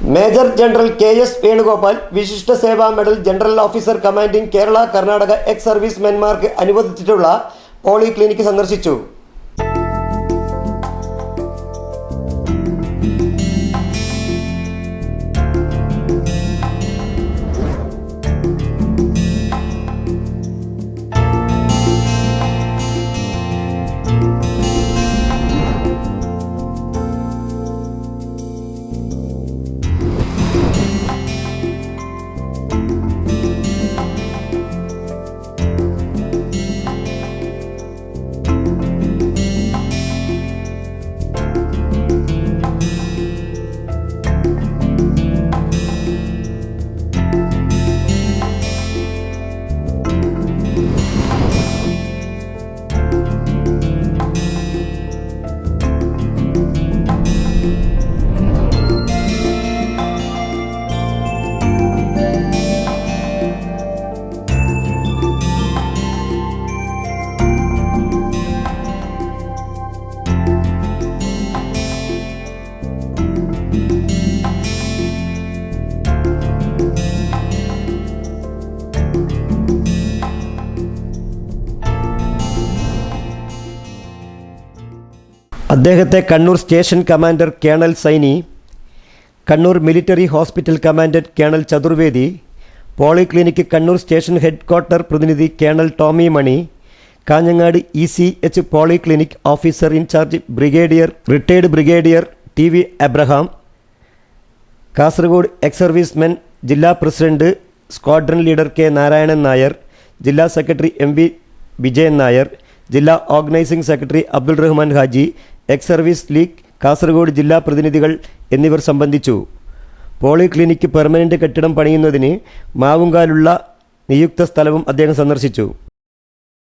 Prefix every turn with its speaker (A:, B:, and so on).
A: Major general KS Venugopal Vishisht Seva medal general officer commanding Kerala Karnataka ex service മെൻമാർക്ക് അനുവദിച്ചിട്ടുള്ള polyclinic സന്ദർശിച്ചു. അദ്ദേഹത്തെ Kannur station commander colonel Saini, Kannur military hospital commandant colonel Chaturvedi, polyclinic Kannur station headquarter പ്രതിനിധി colonel Tomy Mani, Kanhangad ECH polyclinic officer in charge retired brigadier TV Abraham, Kasaragod ex servicemen ജില്ലാ president squadron leader K Narayanan Nair, ജില്ലാ secretary MV Vijayan Nair, ജില്ലാ organising secretary Abdul Rahman Haji, ex service league Kasaragod ജില്ലാ പ്രതിനിധികൾ എന്നിവർ സംബന്ധിച്ചു. Polyclinic permanent കെട്ടിടം പണിയുന്നതിന് മാവുങ്കാലുള്ള നിയുക്ത സ്ഥലവും അദ്ദേഹം സന്ദർശിച്ചു.